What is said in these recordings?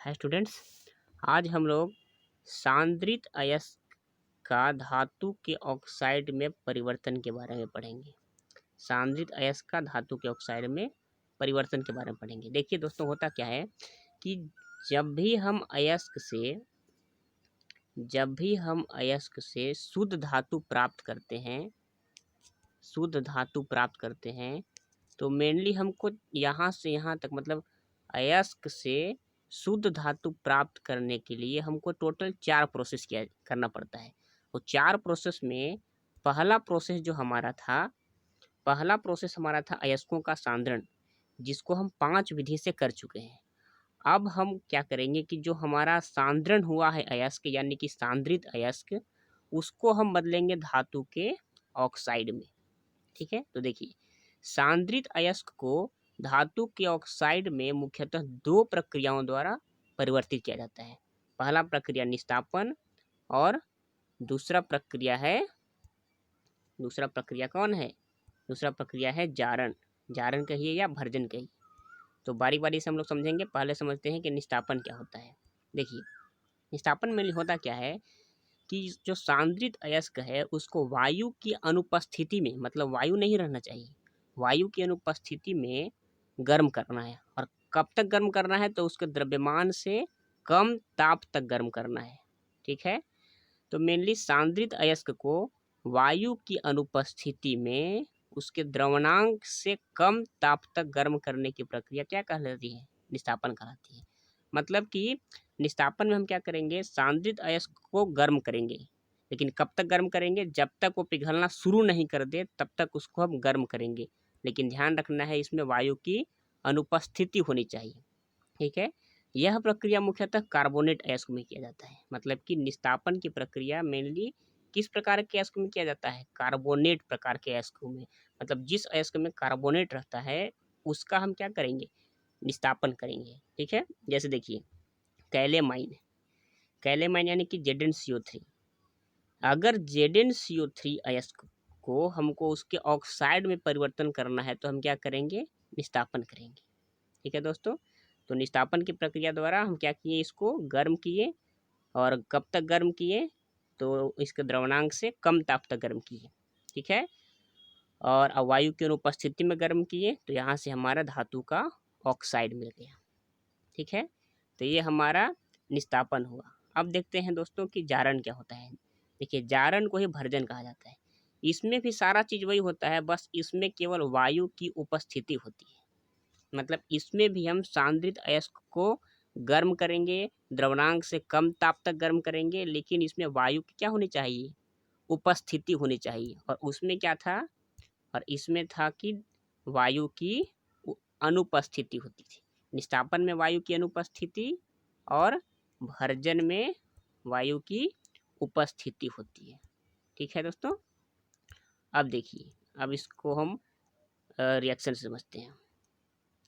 Hi students, आज हम लोग सांद्रित अयस्क का धातु के ऑक्साइड में परिवर्तन के बारे में पढ़ेंगे। सांद्रित अयस्क का धातु के ऑक्साइड में परिवर्तन के बारे में पढ़ेंगे। देखिए दोस्तों, होता क्या है कि जब भी हम अयस्क से शुद्ध धातु प्राप्त करते हैं तो मेनली हमको यहाँ से यहाँ तक मतलब अयस्क से शुद्ध धातु प्राप्त करने के लिए हमको टोटल 4 प्रोसेस करना पड़ता है। वो 4 प्रोसेस में पहला प्रोसेस हमारा था अयस्कों का सांद्रण, जिसको हम 5 विधि से कर चुके हैं। अब हम क्या करेंगे कि जो हमारा सांद्रण हुआ है अयस्क यानी कि सांद्रित अयस्क, उसको हम बदलेंगे धातु के ऑक्साइड में। ठीक है, तो देखिए सांद्रित अयस्क को धातु के ऑक्साइड में मुख्यतः 2 प्रक्रियाओं द्वारा परिवर्तित किया जाता है। पहला प्रक्रिया निस्तापन और दूसरा प्रक्रिया है जारण कहिए या भर्जन कहिए। तो बारी बारी से हम लोग समझेंगे। पहले समझते हैं कि निस्तापन क्या होता है। देखिए निस्तापन में होता क्या है कि जो सांद्रित अयस्क है उसको वायु की अनुपस्थिति में, मतलब वायु नहीं रहना चाहिए, वायु की अनुपस्थिति में गर्म करना है। और कब तक गर्म करना है? तो उसके द्रव्यमान से कम ताप तक गर्म करना है। ठीक है, तो मेनली सांद्रित अयस्क को वायु की अनुपस्थिति में उसके द्रवणांक से कम ताप तक गर्म करने की प्रक्रिया क्या कहलाती है? निस्तापन कहलाती है। मतलब कि निस्तापन में हम क्या करेंगे, सांद्रित अयस्क को गर्म करेंगे, लेकिन कब तक गर्म करेंगे? जब तक वो पिघलना शुरू नहीं कर दे तब तक उसको हम गर्म करेंगे। लेकिन ध्यान रखना है इसमें वायु की अनुपस्थिति होनी चाहिए। ठीक है, यह प्रक्रिया मुख्यतः कार्बोनेट अयस्क में किया जाता है। मतलब कि निस्तापन की प्रक्रिया मेनली किस प्रकार के अयस्क में किया जाता है? कार्बोनेट प्रकार के अयस्क में। मतलब जिस अयस्क में कार्बोनेट रहता है उसका हम क्या करेंगे? निस्तापन करेंगे। ठीक है, जैसे देखिए कैलेमाइन यानी कि Zn CO3। अगर Zn CO3 अयस्क को हमको उसके ऑक्साइड में परिवर्तन करना है तो हम क्या करेंगे? निस्तापन करेंगे। ठीक है दोस्तों, तो निस्तापन की प्रक्रिया द्वारा हम क्या किए? इसको गर्म किए। और कब तक गर्म किए? तो इसके द्रवणांक से कम ताप तक गर्म किए। ठीक है, और वायु की अनुपस्थिति में गर्म किए तो यहाँ से हमारा धातु का ऑक्साइड मिल गया। ठीक है, तो ये हमारा निस्तापन हुआ। अब देखते हैं दोस्तों कि जारण क्या होता है। देखिए जारण को ही भर्जन कहा जाता है। इसमें भी सारा चीज़ वही होता है, बस इसमें केवल वायु की उपस्थिति होती है। मतलब इसमें भी हम सांद्रित अयस्क को गर्म करेंगे, द्रवणांक से कम ताप तक गर्म करेंगे, लेकिन इसमें वायु की क्या होनी चाहिए? उपस्थिति होनी चाहिए। और उसमें क्या था? और इसमें था कि वायु की अनुपस्थिति होती थी। निस्तापन में वायु की अनुपस्थिति और भर्जन में वायु की उपस्थिति होती है। ठीक है दोस्तों, अब देखिए, अब इसको हम रिएक्शन समझते हैं।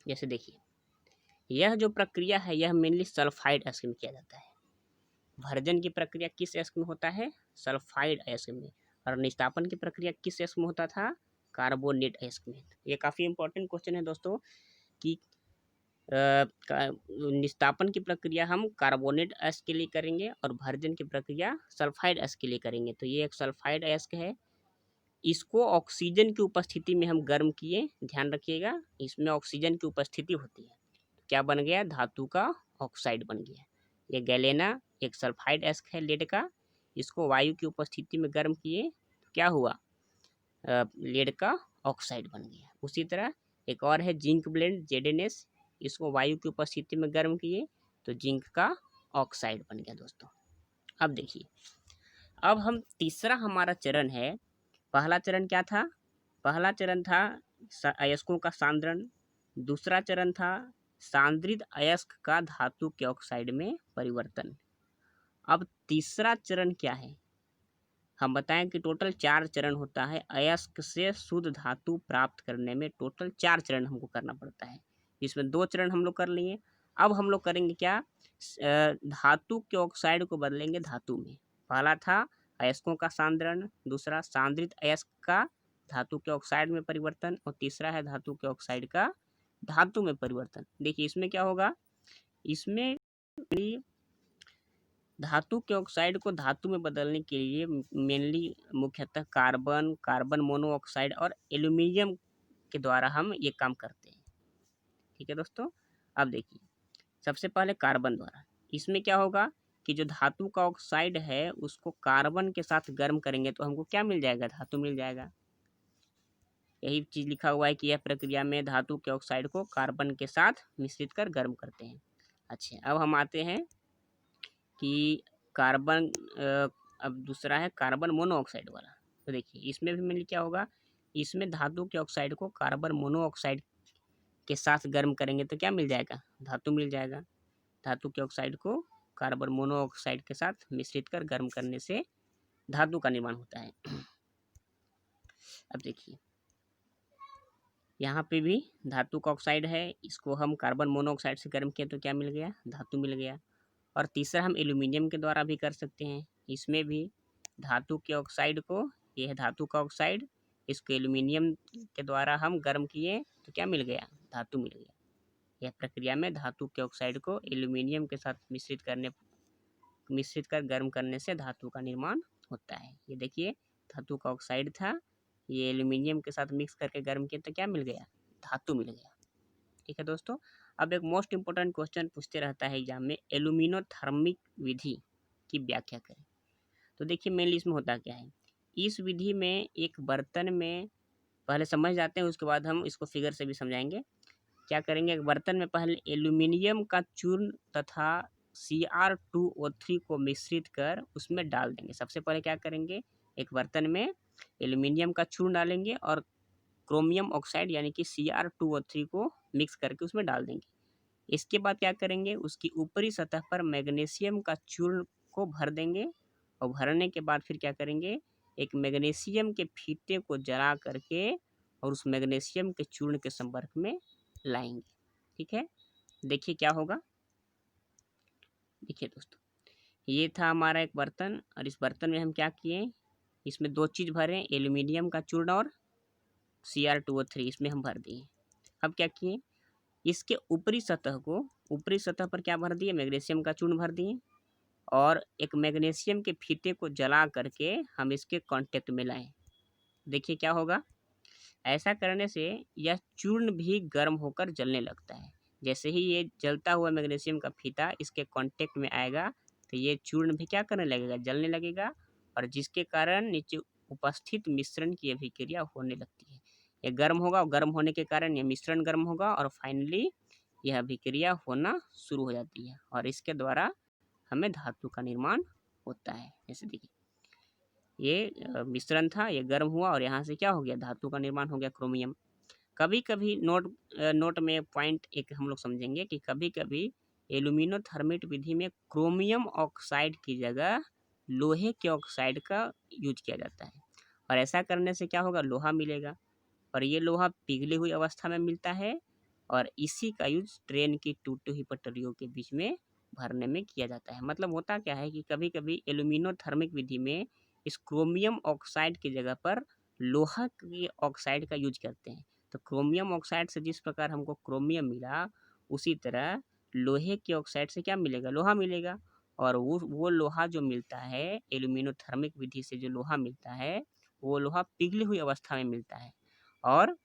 जैसे देखिए यह जो प्रक्रिया है यह मेनली सल्फाइड अयस्क में किया जाता है। भर्जन की प्रक्रिया किस अयस्क में होता है? सल्फाइड अयस्क में। और निस्तापन की प्रक्रिया किस अयस्क में होता था? कार्बोनेट अयस्क में। ये काफ़ी इंपॉर्टेंट क्वेश्चन है दोस्तों कि निस्तापन की प्रक्रिया हम कार्बोनेट अयस्क के लिए करेंगे और भर्जन की प्रक्रिया सल्फाइड अयस्क के लिए करेंगे। तो ये एक सल्फाइड अयस्क है, इसको ऑक्सीजन की उपस्थिति में हम गर्म किए। ध्यान रखिएगा, इसमें ऑक्सीजन की उपस्थिति होती है। क्या बन गया? धातु का ऑक्साइड बन गया। ये गैलेना एक सल्फाइड अयस्क है लेड का, इसको वायु की उपस्थिति में गर्म किए, क्या हुआ? लेड का ऑक्साइड बन गया। उसी तरह एक और है जिंक ब्लेंड ZnS, इसको वायु की उपस्थिति में गर्म किए तो जिंक का ऑक्साइड बन गया दोस्तों। अब देखिए, अब हम तीसरा हमारा चरण है। पहला चरण क्या था? पहला चरण था अयस्कों का सांद्रण। दूसरा चरण था सांद्रित अयस्क का धातु के ऑक्साइड में परिवर्तन। अब तीसरा चरण क्या है? हम बताएं कि टोटल 4 चरण होता है। अयस्क से शुद्ध धातु प्राप्त करने में टोटल 4 चरण हमको करना पड़ता है। इसमें 2 चरण हम लोग कर लिए। अब हम लोग करेंगे क्या? धातु के ऑक्साइड को बदलेंगे धातु में। पहला था अयस्कों का सांद्रण, दूसरा सांद्रित अयस्क का धातु के ऑक्साइड में परिवर्तन, और तीसरा है धातु के ऑक्साइड का धातु में परिवर्तन। देखिए इसमें क्या होगा? इसमें धातु के ऑक्साइड को धातु में बदलने के लिए मेनली मुख्यतः कार्बन, कार्बन मोनोऑक्साइड और एल्यूमिनियम के द्वारा हम ये काम करते हैं। ठीक है दोस्तों, अब देखिए सबसे पहले कार्बन द्वारा, इसमें क्या होगा कि जो धातु का ऑक्साइड है उसको कार्बन के साथ गर्म करेंगे तो हमको क्या मिल जाएगा, धातु मिल जाएगा। यही चीज़ लिखा हुआ है कि यह प्रक्रिया में धातु के ऑक्साइड को कार्बन के साथ मिश्रित कर गर्म करते हैं। अच्छा, अब हम आते हैं कि कार्बन अब दूसरा है कार्बन मोनोऑक्साइड वाला। तो देखिए इसमें भी मेनली क्या होगा, इसमें धातु के ऑक्साइड को कार्बन मोनोऑक्साइड के साथ गर्म करेंगे तो क्या मिल जाएगा, धातु मिल जाएगा। धातु के ऑक्साइड को कार्बन मोनोऑक्साइड के साथ मिश्रित कर गर्म करने से धातु का निर्माण होता है। अब देखिए यहाँ पे भी धातु का ऑक्साइड है, इसको हम कार्बन मोनोऑक्साइड से गर्म किए तो क्या मिल गया, धातु मिल गया। और तीसरा हम एल्यूमिनियम के द्वारा भी कर सकते हैं। इसमें भी धातु के ऑक्साइड को, यह है धातु का ऑक्साइड, इसको एल्यूमिनियम के द्वारा हम गर्म किए तो क्या मिल गया, धातु मिल गया। यह प्रक्रिया में धातु के ऑक्साइड को एल्यूमिनियम के साथ मिश्रित कर गर्म करने से धातु का निर्माण होता है। ये देखिए धातु का ऑक्साइड था, ये एल्यूमिनियम के साथ मिक्स करके गर्म किया तो क्या मिल गया, धातु मिल गया। ठीक है दोस्तों, अब एक मोस्ट इंपोर्टेंट क्वेश्चन पूछते रहता है एग्जाम में, एल्यूमिनोथर्मिक विधि की व्याख्या करें। तो देखिए मेनली इसमें होता क्या है, इस विधि में एक बर्तन में, पहले समझ जाते हैं उसके बाद हम इसको फिगर से भी समझाएंगे। क्या करेंगे, एक बर्तन में पहले एल्यूमिनियम का चूर्ण तथा Cr2O3 को मिश्रित कर उसमें डाल देंगे। सबसे पहले क्या करेंगे, एक बर्तन में एल्यूमिनियम का चूर्ण डालेंगे और क्रोमियम ऑक्साइड यानी कि Cr2O3 को मिक्स करके उसमें डाल देंगे। इसके बाद क्या करेंगे, उसकी ऊपरी सतह पर मैग्नीशियम का चूर्ण को भर देंगे और भरने के बाद फिर क्या करेंगे, एक मैग्नीशियम के फीते को जला करके और उस मैग्नीशियम के चूर्ण के संपर्क में लाएंगे। ठीक है, देखिए क्या होगा। देखिए दोस्तों, ये था हमारा एक बर्तन और इस बर्तन में हम क्या किए, इसमें दो चीज़ भरे, एल्यूमिनियम का चूर्ण और Cr2O3 इसमें हम भर दिए। अब क्या किए, इसके ऊपरी सतह पर क्या भर दिए, मैग्नीशियम का चूर्ण भर दिए और एक मैग्नीशियम के फीते को जला करके हम इसके कांटेक्ट में लाएं। देखिए क्या होगा, ऐसा करने से यह चूर्ण भी गर्म होकर जलने लगता है। जैसे ही ये जलता हुआ मैग्नीशियम का फीता इसके कांटेक्ट में आएगा तो ये चूर्ण भी क्या करने लगेगा, जलने लगेगा और जिसके कारण नीचे उपस्थित मिश्रण की अभिक्रिया होने लगती है। ये गर्म होगा और गर्म होने के कारण ये मिश्रण गर्म होगा और फाइनली यह अभिक्रिया होना शुरू हो जाती है और इसके द्वारा हमें धातु का निर्माण होता है। जैसे देखिए ये मिश्रण था, ये गर्म हुआ और यहाँ से क्या हो गया, धातु का निर्माण हो गया, क्रोमियम। कभी कभी नोट में पॉइंट एक हम लोग समझेंगे कि कभी कभी एल्यूमिनोथर्मिक विधि में क्रोमियम ऑक्साइड की जगह लोहे के ऑक्साइड का यूज किया जाता है और ऐसा करने से क्या होगा, लोहा मिलेगा और ये लोहा पिघली हुई अवस्था में मिलता है और इसी का यूज ट्रेन की टूटी हुई पटरियों के बीच में भरने में किया जाता है। मतलब होता क्या है कि कभी कभी एल्यूमिनोथर्मिक विधि में इस क्रोमियम ऑक्साइड की जगह पर लोहा के ऑक्साइड का यूज करते हैं। तो क्रोमियम ऑक्साइड से जिस प्रकार हमको क्रोमियम मिला उसी तरह लोहे के ऑक्साइड से क्या मिलेगा, लोहा मिलेगा और वो लोहा जो मिलता है एल्यूमिनोथर्मिक विधि से, जो लोहा मिलता है वो लोहा पिघली हुई अवस्था में मिलता है और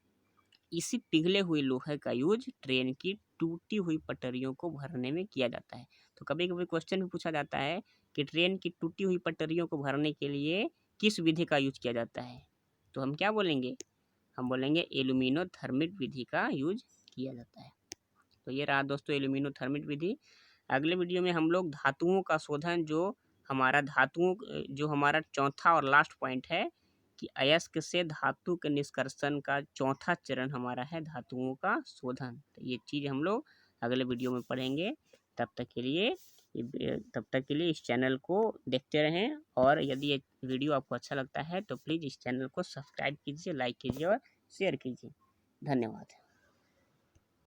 इसी पिघले हुए लोहे का यूज ट्रेन की टूटी हुई पटरियों को भरने में किया जाता है। तो कभी कभी क्वेश्चन भी पूछा जाता है कि ट्रेन की टूटी हुई पटरियों को भरने के लिए किस विधि का यूज किया जाता है, तो हम क्या बोलेंगे, हम बोलेंगे एल्यूमिनोथर्मिक विधि का यूज किया जाता है। तो ये रहा दोस्तों एल्यूमिनोथर्मिक विधि। अगले वीडियो में हम लोग धातुओं का शोधन, जो हमारा चौथा और लास्ट पॉइंट है कि अयस्क से धातु के निष्कर्षण का चौथा चरण हमारा है धातुओं का शोधन। तो ये चीज़ हम लोग अगले वीडियो में पढ़ेंगे। तब तक के लिए इस चैनल को देखते रहें और यदि ये वीडियो आपको अच्छा लगता है तो प्लीज़ इस चैनल को सब्सक्राइब कीजिए, लाइक कीजिए और शेयर कीजिए। धन्यवाद।